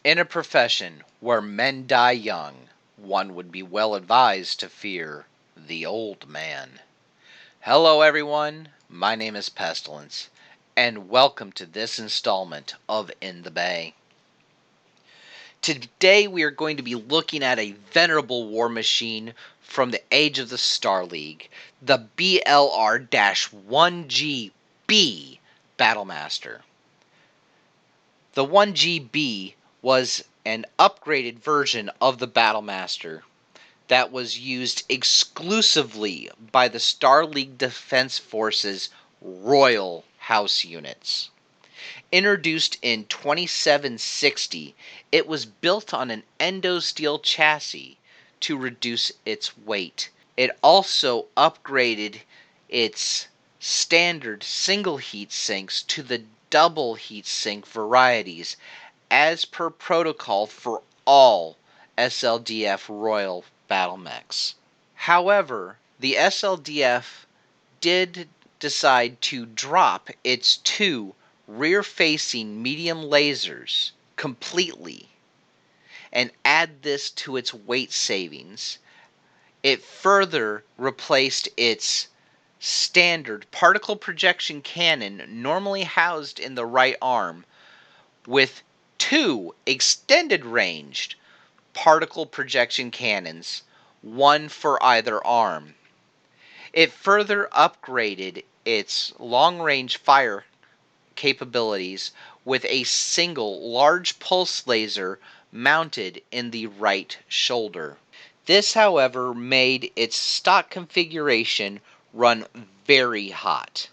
In a profession where men die young, one would be well advised to fear the old man. Hello everyone, my name is Pestolents, and welcome to this installment of In the Bay. Today we are going to be looking at a venerable war machine from the age of the Star League, the BLR-1GB BattleMaster. The 1GB was an upgraded version of the BattleMaster that was used exclusively by the Star League Defense Force's Royal House units. Introduced in 2760, it was built on an endo-steel chassis to reduce its weight. It also upgraded its standard single heat sinks to the double heat sink varieties as per protocol for all SLDF Royal battle mechs. However, the SLDF did decide to drop its two rear-facing medium lasers completely and add this to its weight savings. It further replaced its standard particle projection cannon normally housed in the right arm with two extended ranged particle projection cannons, one for either arm. It further upgraded its long-range fire capabilities with a single large pulse laser mounted in the right shoulder. This, however, made its stock configuration run very hot.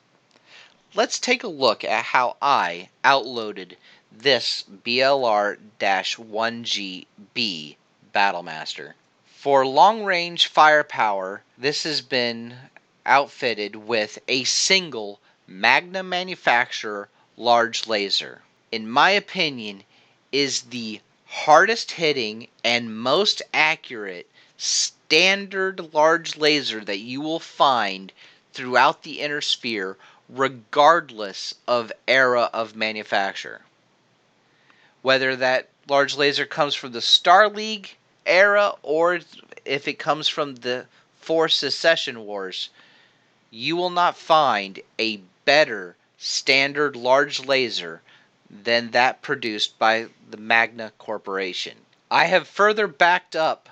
Let's take a look at how I outloaded this BLR-1GB BattleMaster. For long-range firepower, this has been outfitted with a single Magna manufacturer large laser. In my opinion, is the hardest hitting and most accurate standard large laser that you will find throughout the inner sphere, regardless of era of manufacture. Whether that large laser comes from the Star League era or if it comes from the four Secession Wars, you will not find a better standard large laser than that produced by the Magna Corporation. I have further backed up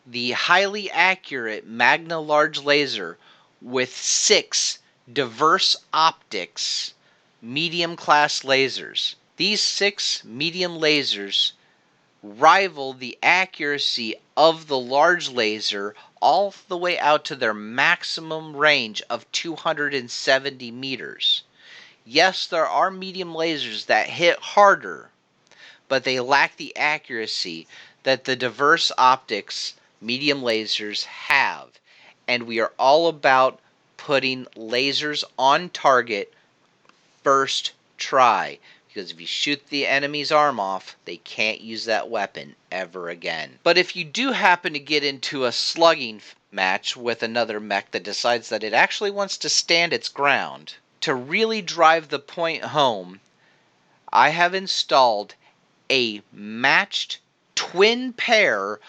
the highly accurate Magna large laser with 6 diverse optics medium class lasers. These 6 medium lasers rival the accuracy of the large laser all the way out to their maximum range of 270 meters. Yes, there are medium lasers that hit harder, but they lack the accuracy that the diverse optics medium lasers have. And we are all about putting lasers on target first try. Because if you shoot the enemy's arm off, they can't use that weapon ever again. But if you do happen to get into a slugging match with another mech that decides that it actually wants to stand its ground, to really drive the point home, I have installed a matched twin pair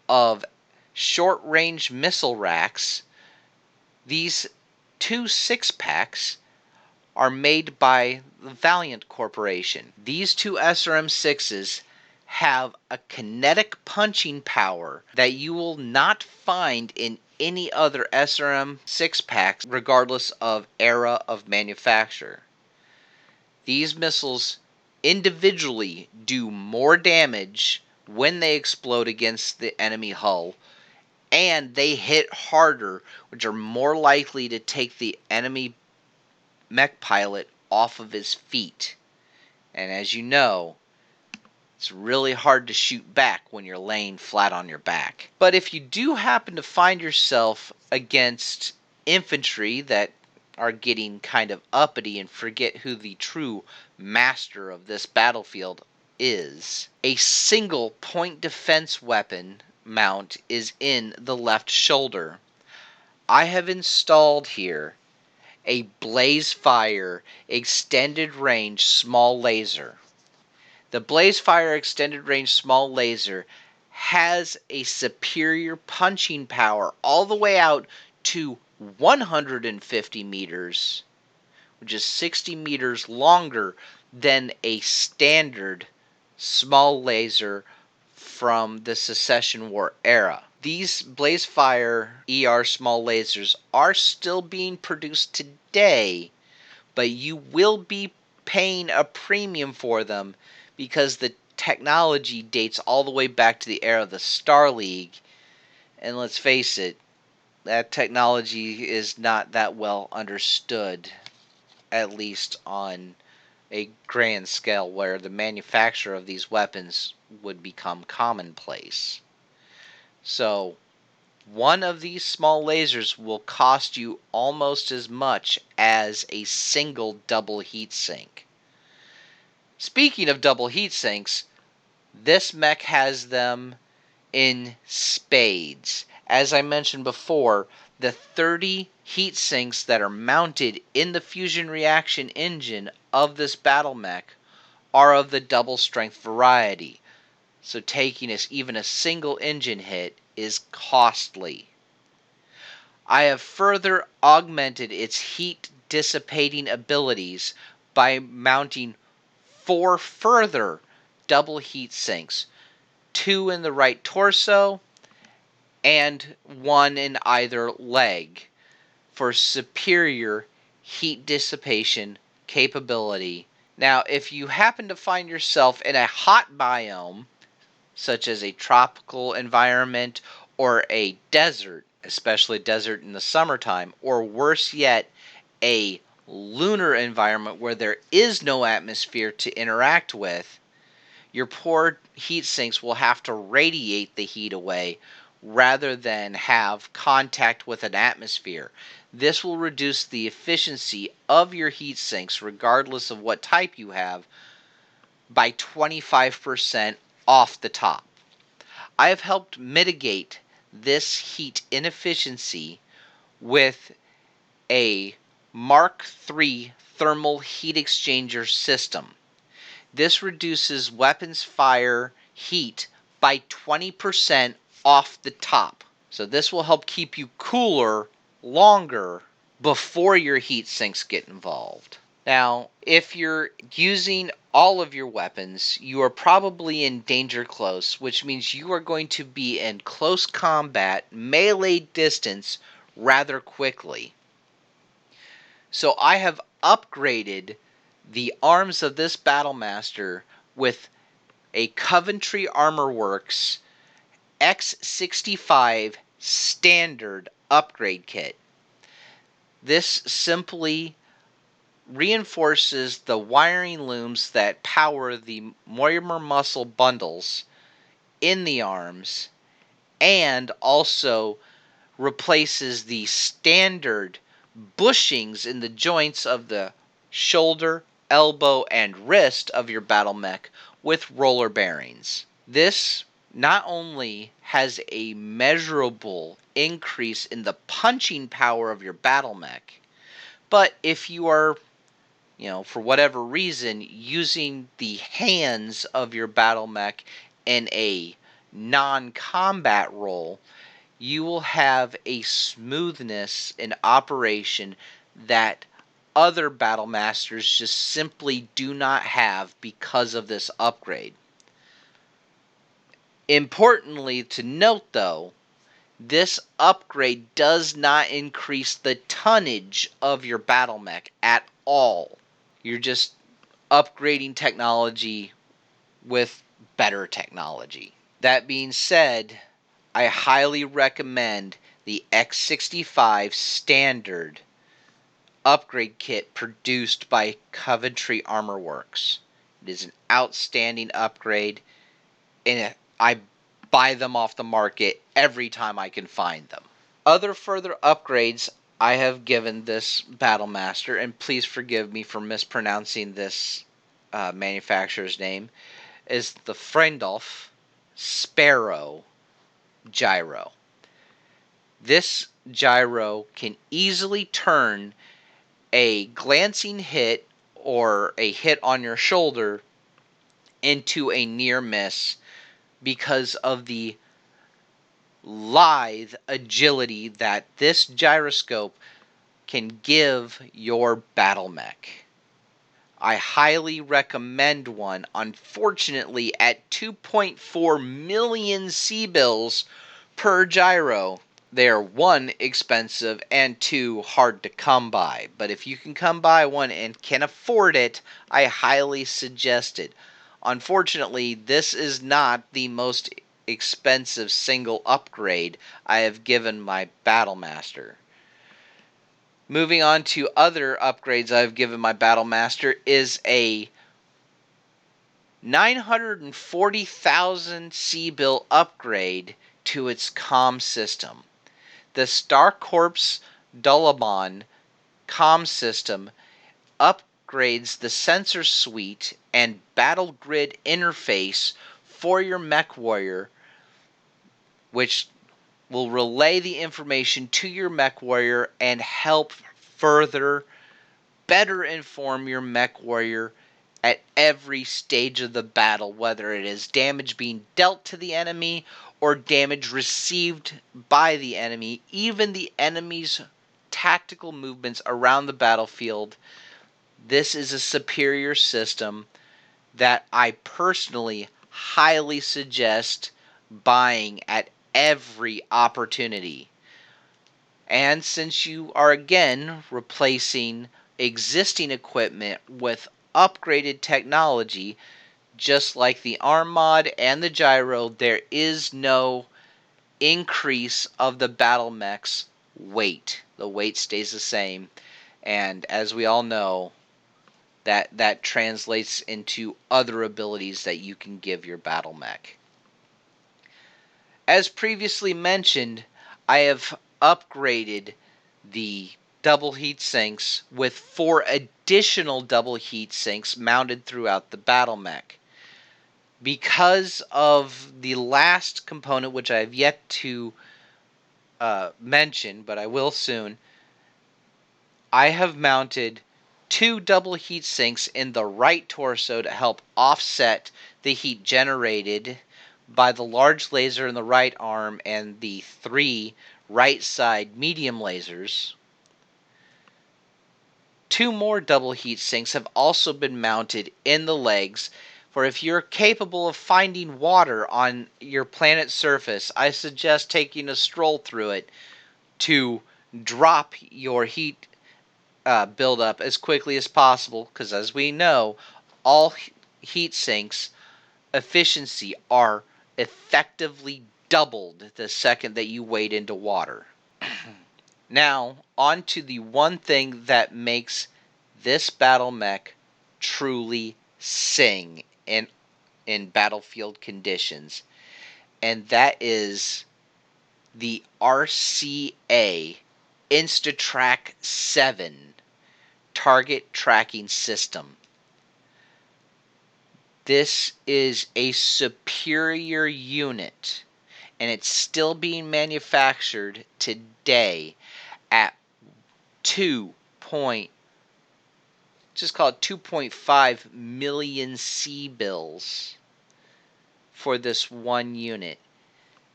of short-range missile racks. These 2 6-packs are made by the Valiant Corporation. These 2 SRM-6s have a kinetic punching power that you will not find in any other SRM 6-packs regardless of era of manufacture. These missiles individually do more damage when they explode against the enemy hull, and they hit harder, which are more likely to take the enemy mech pilot off of his feet. And as you know, it's really hard to shoot back when you're laying flat on your back. But if you do happen to find yourself against infantry that are getting kind of uppity and forget who the true master of this battlefield is, a single point defense weapon mount is in the left shoulder. I have installed here a Blaze Fire extended range small laser. The Blazefire Extended Range Small Laser has a superior punching power all the way out to 150 meters, which is 60 meters longer than a standard small laser from the Secession War era. These Blazefire ER small lasers are still being produced today, but you will be paying a premium for them because the technology dates all the way back to the era of the Star League. And let's face it, that technology is not that well understood, at least on a grand scale where the manufacture of these weapons would become commonplace. So, one of these small lasers will cost you almost as much as a single double heat sink. Speaking of double heat sinks, this mech has them in spades. As I mentioned before, the 30 heat sinks that are mounted in the fusion reaction engine of this battle mech are of the double strength variety. So taking even a single engine hit is costly. I have further augmented its heat dissipating abilities by mounting 4 further double heat sinks, 2 in the right torso and 1 in either leg, for superior heat dissipation capability. Now, if you happen to find yourself in a hot biome, such as a tropical environment or a desert, especially desert in the summertime, or worse yet, a lunar environment where there is no atmosphere to interact with, your poor heat sinks will have to radiate the heat away rather than have contact with an atmosphere. This will reduce the efficiency of your heat sinks, regardless of what type you have, by 25% off the top. I have helped mitigate this heat inefficiency with a Mark III thermal heat exchanger system. This reduces weapons fire heat by 20% off the top. So this will help keep you cooler longer before your heat sinks get involved. Now, if you're using all of your weapons, you are probably in danger close, which means you are going to be in close combat, melee distance, rather quickly. So I have upgraded the arms of this BattleMaster with a Coventry Armor Works X65 standard upgrade kit. This simply reinforces the wiring looms that power the Mortimer muscle bundles in the arms, and also replaces the standard bushings in the joints of the shoulder, elbow, and wrist of your battle mech with roller bearings. This not only has a measurable increase in the punching power of your battle mech, but if you are, for whatever reason, using the hands of your battle mech in a non-combat role, you will have a smoothness in operation that other battle masters just simply do not have because of this upgrade. Importantly to note, though, this upgrade does not increase the tonnage of your battle mech at all. You're just upgrading technology with better technology. That being said, I highly recommend the X65 standard upgrade kit produced by Coventry Armor Works. It is an outstanding upgrade, and I buy them off the market every time I can find them. Other further upgrades I have given this BattleMaster, and please forgive me for mispronouncing this manufacturer's name, is the Frendolf Sparrow gyro. This gyro can easily turn a glancing hit or a hit on your shoulder into a near miss because of the lithe agility that this gyroscope can give your battle mech. I highly recommend one. Unfortunately, at 2.4 million C-bills per gyro, they are one, expensive, and two, hard to come by. But if you can come by one and can afford it, I highly suggest it. Unfortunately, this is not the most expensive single upgrade I have given my BattleMaster. Moving on to other upgrades I've given my BattleMaster is a 940,000 C-bill upgrade to its comm system. The Star Corps Dulabon comm system upgrades the sensor suite and battle grid interface for your mech warrior, which will relay the information to your mech warrior and help further better inform your mech warrior at every stage of the battle, whether it is damage being dealt to the enemy or damage received by the enemy, even the enemy's tactical movements around the battlefield. This is a superior system that I personally highly suggest buying at every opportunity. And since you are again replacing existing equipment with upgraded technology, just like the arm mod and the gyro, there is no increase of the battle mech's weight. The weight stays the same, and as we all know, that translates into other abilities that you can give your battle mech. As previously mentioned, I have upgraded the double heat sinks with 4 additional double heat sinks mounted throughout the battle mech. Because of the last component, which I have yet to mention, but I will soon, I have mounted 2 double heat sinks in the right torso to help offset the heat generated by the large laser in the right arm and the 3 right side medium lasers. 2 more double heat sinks have also been mounted in the legs, for if you're capable of finding water on your planet's surface, I suggest taking a stroll through it to drop your heat buildup as quickly as possible, because as we know, all heat sinks efficiency are effectively doubled the second that you wade into water. Now, on to the one thing that makes this battle mech truly sing in battlefield conditions, and that is the RCA InstaTrack 7 target tracking system. This is a superior unit, and it's still being manufactured today at 2.5 million C-bills for this one unit.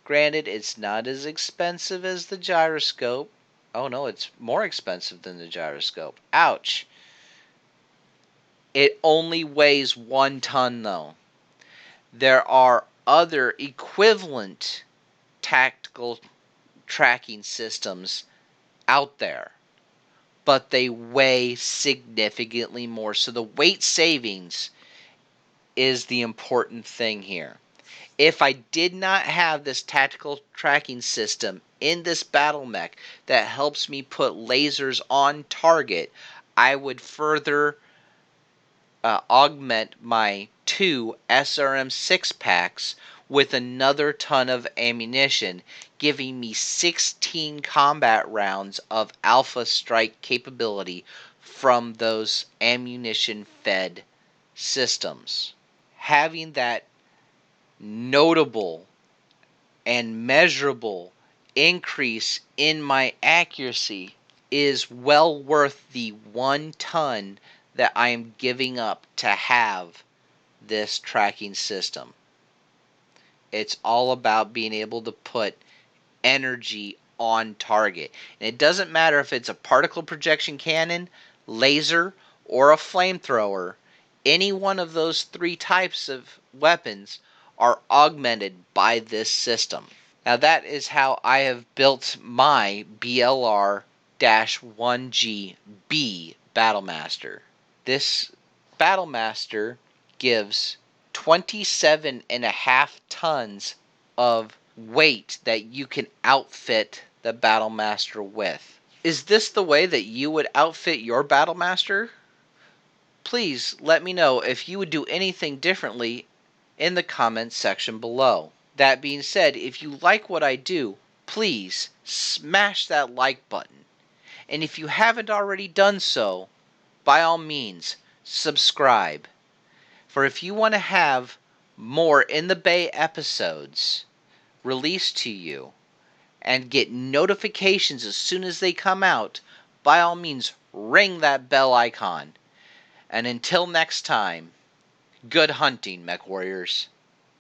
Granted, it's not as expensive as the gyroscope. Oh no, it's more expensive than the gyroscope. Ouch. It only weighs 1 ton though. There are other equivalent tactical tracking systems out there, but they weigh significantly more. So the weight savings is the important thing here. If I did not have this tactical tracking system in this battle mech that helps me put lasers on target, I would further augment my 2 SRM 6-packs with another ton of ammunition, giving me 16 combat rounds of Alpha Strike capability from those ammunition-fed systems. Having that notable and measurable increase in my accuracy is well worth the 1 ton that I am giving up to have this tracking system. It's all about being able to put energy on target. And it doesn't matter if it's a particle projection cannon, laser, or a flamethrower. Any one of those three types of weapons are augmented by this system. Now that is how I have built my BLR-1GB BattleMaster. This BattleMaster gives 27.5 tons of weight that you can outfit the BattleMaster with. Is this the way that you would outfit your BattleMaster? Please let me know if you would do anything differently in the comments section below. That being said, if you like what I do, please smash that like button. And if you haven't already done so, by all means, subscribe. For if you want to have more In the Bay episodes released to you and get notifications as soon as they come out, by all means, ring that bell icon. And until next time, good hunting, Mech Warriors.